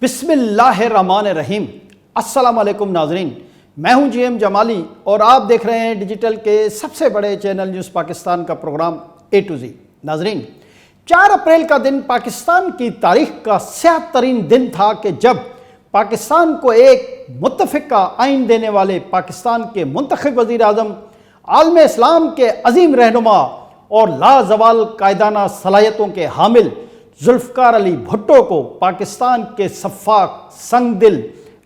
بسم اللہ الرحمن الرحیم۔ السلام علیکم ناظرین، میں ہوں جی ایم جمالی اور آپ دیکھ رہے ہیں ڈیجیٹل کے سب سے بڑے چینل نیوز پاکستان کا پروگرام اے ٹو زی۔ ناظرین، 4 اپریل کا دن پاکستان کی تاریخ کا سیاہ ترین دن تھا کہ جب پاکستان کو ایک متفقہ آئین دینے والے پاکستان کے منتخب وزیر اعظم، عالم اسلام کے عظیم رہنما اور لازوال قائدانہ صلاحیتوں کے حامل ذوالفقار علی بھٹو کو پاکستان کے سفاک، سنگ دل،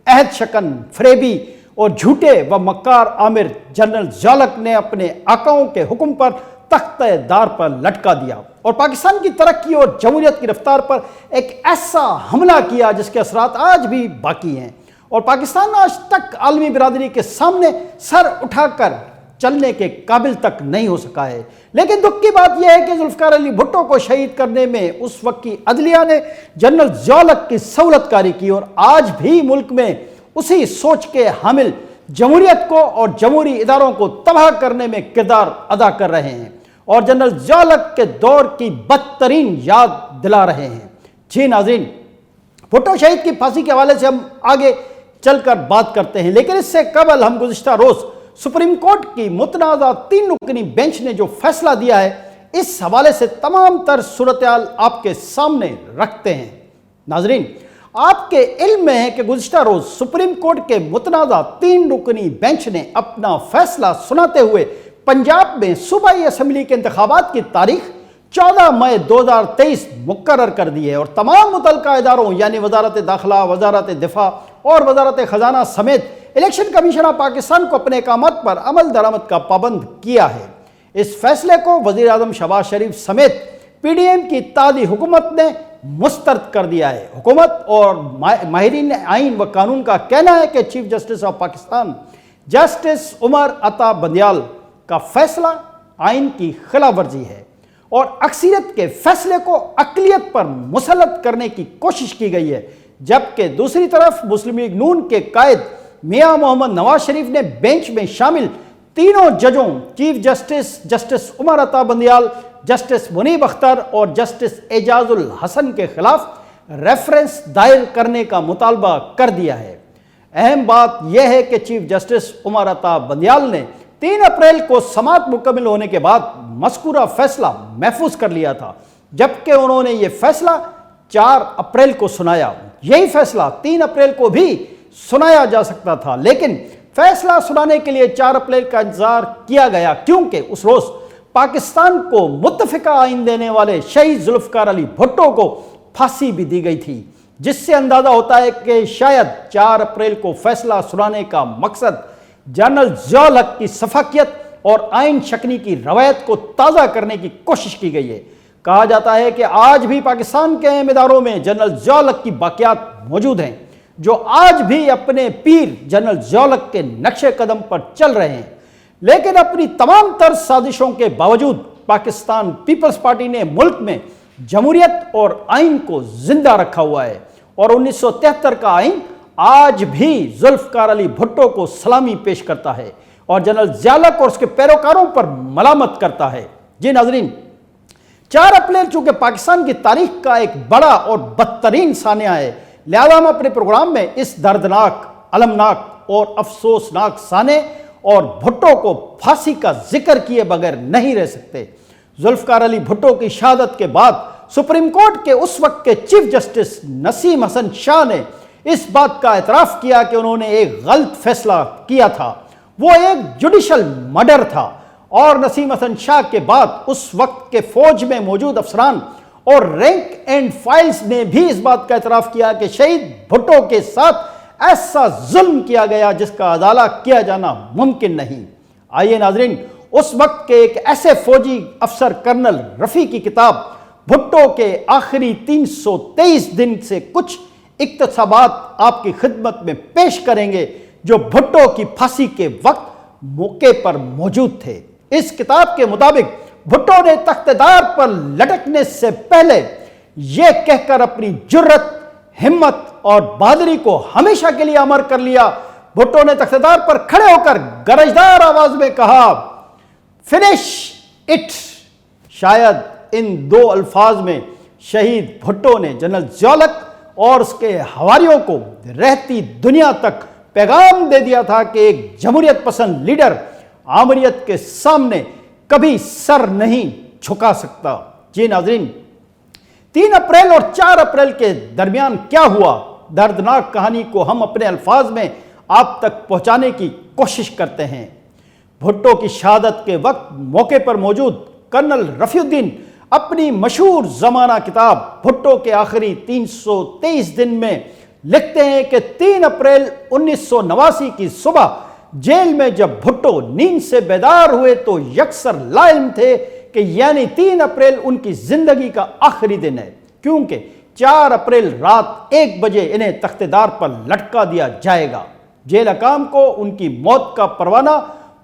عہد شکن، فریبی اور جھوٹے و مکار آمر جنرل ضیاء نے اپنے آقاؤں کے حکم پر تختہ دار پر لٹکا دیا اور پاکستان کی ترقی اور جمہوریت کی رفتار پر ایک ایسا حملہ کیا جس کے اثرات آج بھی باقی ہیں اور پاکستان آج تک عالمی برادری کے سامنے سر اٹھا کر چلنے کے قابل تک نہیں ہو سکا ہے۔ لیکن دکھ کی بات یہ ہے کہ ذوالفقار علی بھٹو کو شہید کرنے میں اس وقت کی عدلیہ نے جنرل ضیاء کی سہولت کاری کی اور آج بھی ملک میں اسی سوچ کے حامل جمہوریت کو اور جمہوری اداروں کو تباہ کرنے میں کردار ادا کر رہے ہیں اور جنرل ضیاء کے دور کی بدترین یاد دلا رہے ہیں۔ جی ناظرین، بھٹو شہید کی پھانسی کے حوالے سے ہم آگے چل کر بات کرتے ہیں، لیکن اس سے قبل ہم گزشتہ روز سپریم کورٹ کی متنازع 3 رکنی بینچ نے جو فیصلہ دیا ہے اس حوالے سے تمام تر صورتحال آپ کے سامنے رکھتے ہیں۔ ناظرین، آپ کے علم میں ہے کہ گزشتہ روز سپریم کورٹ کے متنازع 3 رکنی بینچ نے اپنا فیصلہ سناتے ہوئے پنجاب میں صوبائی اسمبلی کے انتخابات کی تاریخ 14 مئی 2023 مقرر کر دی ہے اور تمام متعلقہ اداروں یعنی وزارت داخلہ، وزارت دفاع اور وزارت خزانہ سمیت الیکشن کمیشن آف پاکستان کو اپنے اقامات پر عمل درآمد کا پابند کیا ہے۔ اس فیصلے کو وزیر اعظم شہباز شریف سمیت پی ڈی ایم کی اتحادی حکومت نے مسترد کر دیا ہے۔ حکومت اور ماہرین آئین و قانون کا کہنا ہے کہ chief justice of Pakistan justice Umar Ata Bandial کا فیصلہ آئین کی خلاف ورزی ہے اور اکثریت کے فیصلے کو اقلیت پر مسلط کرنے کی کوشش کی گئی ہے، جبکہ دوسری طرف مسلم لیگ نون کے قائد میاں محمد نواز شریف نے بینچ میں شامل تینوں ججوں chief justice Umar Ata Bandial, justice منیب اختر اور جسٹس اعجاز الحسن کے خلاف ریفرنس دائر کرنے کا مطالبہ کر دیا ہے۔ اہم بات یہ ہے کہ چیف جسٹس عمر عطا بندیال نے 3 اپریل کو سماعت مکمل ہونے کے بعد مذکورہ فیصلہ محفوظ کر لیا تھا، جبکہ انہوں نے یہ فیصلہ 4 اپریل کو سنایا۔ یہی فیصلہ 3 اپریل کو بھی سنایا جا سکتا تھا، لیکن فیصلہ سنانے کے لیے 4 اپریل کا انتظار کیا گیا کیونکہ اس روز پاکستان کو متفقہ آئین دینے والے شہید ذوالفقار علی بھٹو کو پھانسی بھی دی گئی تھی، جس سے اندازہ ہوتا ہے کہ شاید 4 اپریل کو فیصلہ سنانے کا مقصد جنرل ضیاء کی شفافیت اور آئین شکنی کی روایت کو تازہ کرنے کی کوشش کی گئی ہے۔ کہا جاتا ہے کہ آج بھی پاکستان کے اہم اداروں میں جنرل ضیاء کی باقیات موجود ہیں، جو آج بھی اپنے پیر جنرل ضیاء کے نقش قدم پر چل رہے ہیں، لیکن اپنی تمام تر سازشوں کے باوجود پاکستان پیپلز پارٹی نے ملک میں جمہوریت اور آئین کو زندہ رکھا ہوا ہے اور 1973 کا آئین آج بھی ذوالفقار علی بھٹو کو سلامی پیش کرتا ہے اور جنرل ضیاء اور اس کے پیروکاروں پر ملامت کرتا ہے۔ جی ناظرین، 4 اپریل چونکہ پاکستان کی تاریخ کا ایک بڑا اور بدترین سانحہ ہے، لہذا ہم اپنے پروگرام میں اس دردناک، المناک اور افسوسناک سانحے اور بھٹو کو پھانسی کا ذکر کیے بغیر نہیں رہ سکتے۔ ذوالفقار علی بھٹو کی شہادت کے بعد سپریم کورٹ کے اس وقت کے چیف جسٹس نسیم حسن شاہ نے اس بات کا اعتراف کیا کہ انہوں نے ایک غلط فیصلہ کیا تھا، وہ ایک جوڈیشل مرڈر تھا، اور نسیم حسن شاہ کے بعد اس وقت کے فوج میں موجود افسران اور رینک اینڈ فائلز نے بھی اس بات کا اعتراف کیا کہ شہید بھٹو کے ساتھ ایسا ظلم کیا گیا جس کا ازالہ کیا جانا ممکن نہیں۔ آئیے ناظرین، اس وقت کے ایک ایسے فوجی افسر کرنل رفیع کی کتاب بھٹو کے آخری 323 دن سے کچھ اقتباسات آپ کی خدمت میں پیش کریں گے جو بھٹو کی پھانسی کے وقت موقع پر موجود تھے۔ اس کتاب کے مطابق بھٹو نے تختہ دار پر لٹکنے سے پہلے یہ کہہ کر اپنی جرت، ہمت اور بہادری کو ہمیشہ کے لیے امر کر لیا۔ بھٹو نے تختہ دار پر کھڑے ہو کر گرجدار آواز میں کہا، فنش اٹ۔ شاید ان 2 الفاظ میں شہید بھٹو نے جنرل ضیاء اور اس کے حواریوں کو رہتی دنیا تک پیغام دے دیا تھا کہ ایک جمہوریت پسند لیڈر آمریت کے سامنے کبھی سر نہیں جھکا سکتا۔ جی ناظرین، 3 اپریل اور 4 اپریل کے درمیان کیا ہوا، دردناک کہانی کو ہم اپنے الفاظ میں آپ تک پہنچانے کی کوشش کرتے ہیں۔ بھٹو کی شہادت کے وقت موقع پر موجود کرنل رفیع الدین اپنی مشہور زمانہ کتاب بھٹو کے آخری 323 دن میں لکھتے ہیں کہ 3 اپریل 1989 کی صبح جیل میں جب بھٹو نیند سے بیدار ہوئے تو یکسر لا علم تھے کہ یعنی 3 اپریل ان کی زندگی کا آخری دن ہے، کیونکہ 4 اپریل رات 1 بجے انہیں تخت دار پر لٹکا دیا جائے گا۔ جیل حکام کو ان کی موت کا پروانہ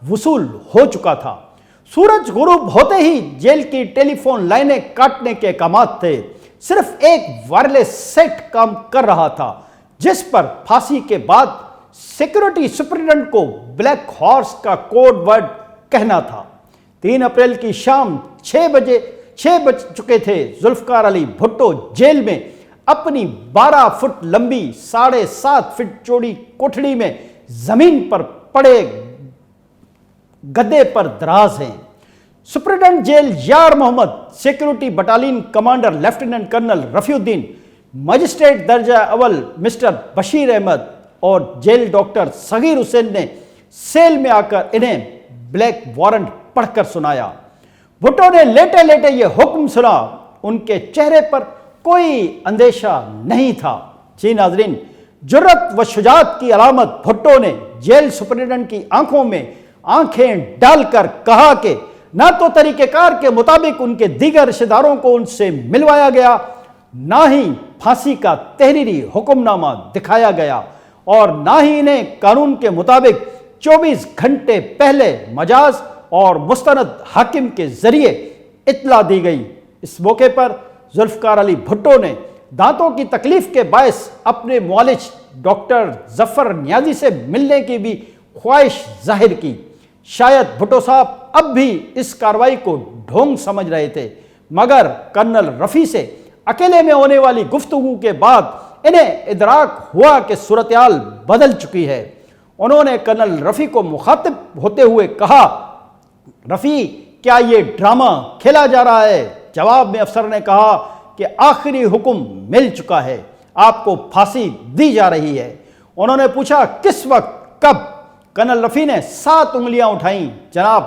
وصول ہو چکا تھا۔ سورج غروب ہوتے ہی جیل کی ٹیلی فون لائنیں کاٹنے کے احکامات تھے۔ صرف ایک وائرلیس سیٹ کام کر رہا تھا جس پر پھانسی کے بعد سیکورٹی سپرنٹنڈنٹ کو بلیک ہارس کا کوڈ ورڈ کہنا تھا۔ 3 اپریل کی شام 6 بج چکے تھے۔ ذوالفقار علی بھٹو جیل میں اپنی 12 فٹ لمبی 7.5 فٹ چوڑی کوٹھڑی میں زمین پر پڑے گدے پر دراز ہیں۔ Superintendent jail Yar Muhammad, security battalion commander lieutenant colonel Rafi Uddin, magistrate درجہ اول مسٹر بشیر احمد اور جیل ڈاکٹر صغیر حسین نے سیل میں آ کر انہیں بلیک وارنٹ پڑھ کر سنایا۔ بھٹو نے لیٹے لیٹے یہ حکم سنا۔ ان کے چہرے پر کوئی اندیشہ نہیں تھا۔ جی ناظرین، جرت و شجاعت کی علامت بھٹو نے جیل سپرنٹنڈنٹ کی آنکھوں میں آنکھیں ڈال کر کہا کہ نہ تو طریقہ کار کے مطابق ان کے دیگر رشتہ داروں کو ان سے ملوایا گیا، نہ ہی پھانسی کا تحریری حکم نامہ دکھایا گیا، اور نہ ہی انہیں قانون کے مطابق 24 گھنٹے پہلے مجاز اور مستند حاکم کے ذریعے اطلاع دی گئی۔ اس موقع پر ذوالفقار علی بھٹو نے دانتوں کی تکلیف کے باعث اپنے معالج ڈاکٹر ظفر نیازی سے ملنے کی بھی خواہش ظاہر کی۔ شاید بھٹو صاحب اب بھی اس کارروائی کو ڈھونگ سمجھ رہے تھے، مگر کرنل رفیع سے اکیلے میں ہونے والی گفتگو کے بعد انہیں ادراک ہوا کہ صورتحال بدل چکی ہے۔ انہوں نے کرنل رفیع کو مخاطب ہوتے ہوئے کہا، رفیع کیا یہ ڈرامہ کھیلا جا رہا ہے؟ جواب میں افسر نے کہا کہ آخری حکم مل چکا ہے، آپ کو پھانسی دی جا رہی ہے۔ انہوں نے پوچھا کس وقت، کب؟ کرنل رفیع نے 7 انگلیاں اٹھائیں، جناب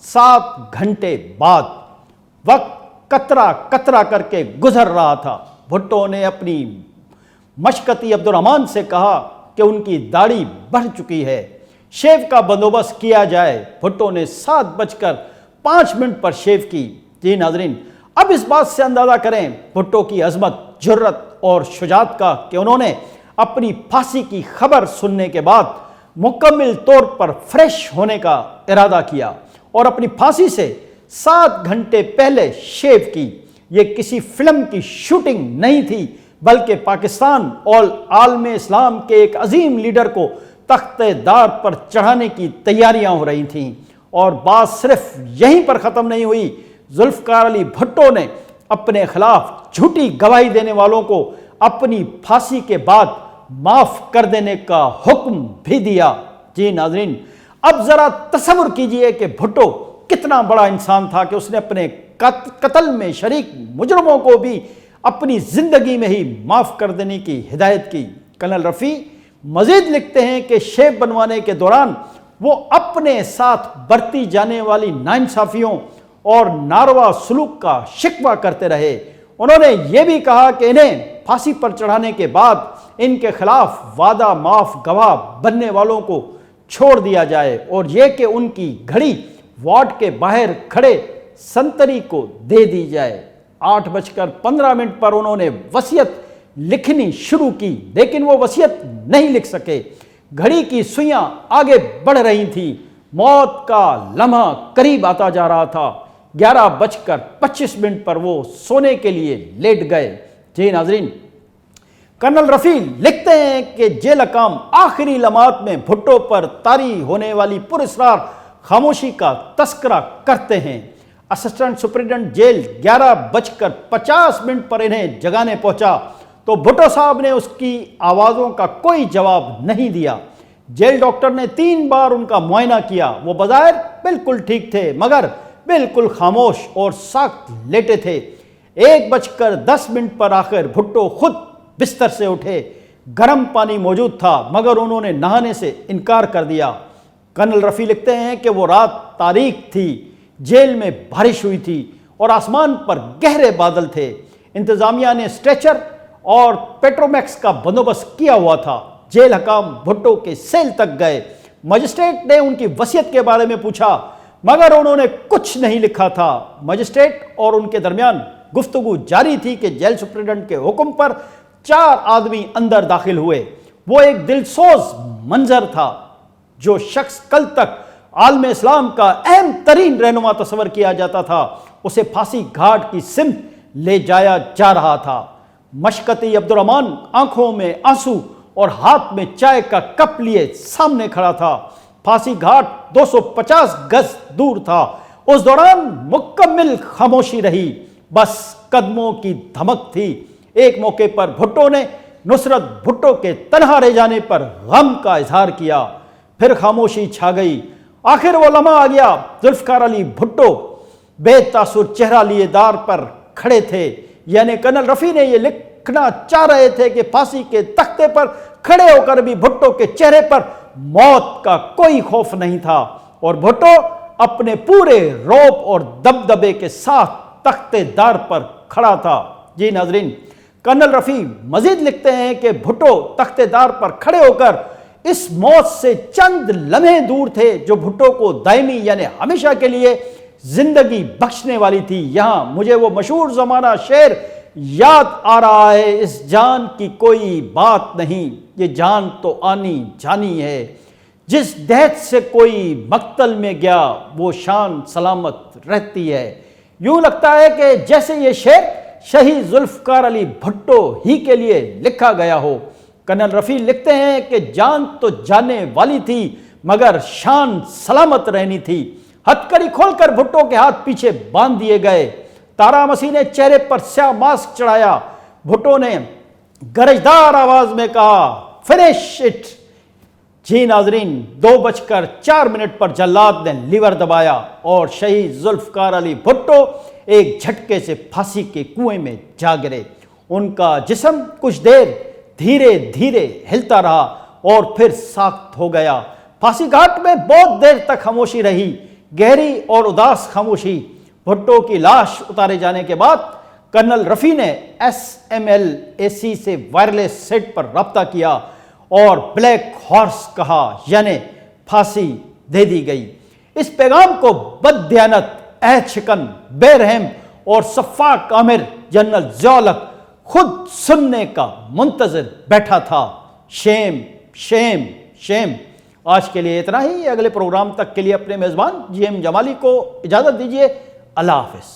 7 گھنٹے بعد۔ وقت قطرہ قطرہ کر کے گزر رہا تھا۔ بھٹو نے اپنی مشکتی عبدالرحمان سے کہا کہ ان کی داڑھی بڑھ چکی ہے، شیو کا بندوبست کیا جائے۔ بھٹو نے 7:05 پر شیو کی۔ جی ناظرین، اب اس بات سے اندازہ کریں بھٹو کی عظمت، جرت اور شجاعت کا کہ انہوں نے اپنی پھانسی کی خبر سننے کے بعد مکمل طور پر فریش ہونے کا ارادہ کیا اور اپنی پھانسی سے 7 گھنٹے پہلے شیو کی۔ یہ کسی فلم کی شوٹنگ نہیں تھی، بلکہ پاکستان اور عالم اسلام کے ایک عظیم لیڈر کو تخت دار پر چڑھانے کی تیاریاں ہو رہی تھیں۔ اور بات صرف یہیں پر ختم نہیں ہوئی۔ ذوالفقار علی بھٹو نے اپنے خلاف جھوٹی گواہی دینے والوں کو اپنی پھانسی کے بعد معاف کر دینے کا حکم بھی دیا۔ جی ناظرین، اب ذرا تصور کیجئے کہ بھٹو کتنا بڑا انسان تھا کہ اس نے اپنے قتل میں شریک مجرموں کو بھی اپنی زندگی میں ہی معاف کر دینے کی ہدایت کی۔ کرنل رفیع مزید لکھتے ہیں کہ شیو بنوانے کے دوران وہ اپنے ساتھ برتی جانے والی ناانصافیوں اور ناروا سلوک کا شکوہ کرتے رہے۔ انہوں نے یہ بھی کہا کہ انہیں پھانسی پر چڑھانے کے بعد ان کے خلاف وعدہ معاف گواہ بننے والوں کو چھوڑ دیا جائے، اور یہ کہ ان کی گھڑی وارڈ کے باہر کھڑے سنتری کو دے دی جائے۔ 8:15 پر انہوں نے وصیت لکھنی شروع کی، لیکن وہ وصیت نہیں لکھ سکے۔ گھڑی کی سوئیاں آگے بڑھ رہی تھیں، موت کا لمحہ قریب آتا جا رہا تھا۔ 11:25 پر وہ سونے کے لیے لیٹ گئے۔ جی ناظرین، کرنل رفیع لکھتے ہیں کہ جیل حکام آخری لمحات میں بھٹو پر طاری ہونے والی پراسرار خاموشی کا تذکرہ کرتے ہیں۔ اسسٹنٹ سپرنٹنڈنٹ جیل 11:50 پر انہیں جگانے پہنچا تو بھٹو صاحب نے اس کی آوازوں کا کوئی جواب نہیں دیا۔ جیل ڈاکٹر نے 3 بار ان کا معائنہ کیا۔ وہ بظاہر بالکل ٹھیک تھے مگر بالکل خاموش اور سخت لیٹے تھے۔ 1:10 پر آخر بھٹو خود بستر سے اٹھے۔ گرم پانی موجود تھا مگر انہوں نے نہانے سے انکار کر دیا۔ کرنل رفیع لکھتے ہیں کہ وہ رات تاریک تھی، جیل میں بارش ہوئی تھی اور آسمان پر گہرے بادل تھے۔ انتظامیہ نے اسٹریچر اور پیٹرومیکس کا بندوبست کیا ہوا تھا۔ جیل حکام بھٹو کے سیل تک گئے۔ مجسٹریٹ نے ان کی وصیت کے بارے میں پوچھا مگر انہوں نے کچھ نہیں لکھا تھا۔ مجسٹریٹ اور ان کے درمیان گفتگو جاری تھی کہ جیل سپرنٹنڈنٹ کے حکم پر 4 آدمی اندر داخل ہوئے۔ وہ ایک دلسوز منظر تھا۔ جو شخص کل تک عالم اسلام کا اہم ترین رہنما تصور کیا جاتا تھا اسے پھانسی گھاٹ کی سمت لے جایا جا رہا تھا۔ مشکتی عبدالرحمن آنکھوں میں آنسو اور ہاتھ میں چائے کا کپ لیے سامنے کھڑا تھا۔ پھانسی گھاٹ 250 گز دور تھا۔ اس دوران مکمل خاموشی رہی، بس قدموں کی دھمک تھی۔ ایک موقع پر بھٹو نے نصرت بھٹو کے تنہا رہ جانے پر غم کا اظہار کیا، پھر خاموشی چھا گئی۔ آخر وہ لمحہ آ گیا۔ ذوالفقار علی بھٹو بے تاثر چہرہ لیے دار پر کھڑے تھے، یعنی کرنل رفیع نے یہ لکھنا چاہ رہے تھے کہ پھانسی کے تختے پر کھڑے ہو کر بھی بھٹو کے چہرے پر موت کا کوئی خوف نہیں تھا اور بھٹو اپنے پورے روب اور دبدبے کے ساتھ تختے دار پر کھڑا تھا۔ جی ناظرین، کرنل رفیع مزید لکھتے ہیں کہ بھٹو تختے دار پر کھڑے ہو کر اس موت سے چند لمحے دور تھے جو بھٹو کو دائمی یعنی ہمیشہ کے لیے زندگی بخشنے والی تھی۔ یہاں مجھے وہ مشہور زمانہ شعر یاد آ رہا ہے، اس جان کی کوئی بات نہیں، یہ جان تو آنی جانی ہے، جس دہت سے کوئی مقتل میں گیا وہ شان سلامت رہتی ہے۔ یوں لگتا ہے کہ جیسے یہ شعر شہید ذوالفقار علی بھٹو ہی کے لیے لکھا گیا ہو۔ کرنل رفیع لکھتے ہیں کہ جان تو جانے والی تھی مگر شان سلامت رہنی تھی۔ ہتھکڑی کھول کر بھٹو کے ہاتھ پیچھے باندھ دیے گئے۔ تارا مسیح نے چہرے پر سیاہ ماسک چڑھایا۔ بھٹو نے گرجدار آواز میں کہا، فنش اٹ۔ جی ناظرین، 2:04 پر جلاد نے لیور دبایا اور شہید ذوالفقار علی بھٹو ایک جھٹکے سے پھانسی کے کنویں میں جا گرے۔ ان کا جسم کچھ دیر دھیرے دھیرے ہلتا رہا اور پھر ساخت ہو گیا۔ پھانسی گھاٹ میں بہت دیر تک خاموشی رہی، گہری اور اداس خاموشی۔ بھٹو کی لاش اتارے جانے کے بعد کرنل رفیع نے SMLAC سے وائرلیس سیٹ پر رابطہ کیا اور بلیک ہارس کہا، یعنی پھانسی دے دی گئی۔ اس پیغام کو بددیانت، عہد شکن، بے رحم اور سفاک آمر جنرل ضیاء الحق خود سننے کا منتظر بیٹھا تھا۔ شیم شیم شیم۔ آج کے لیے اتنا ہی۔ اگلے پروگرام تک کے لیے اپنے میزبان GM جمالی کو اجازت دیجیے۔ اللہ حافظ۔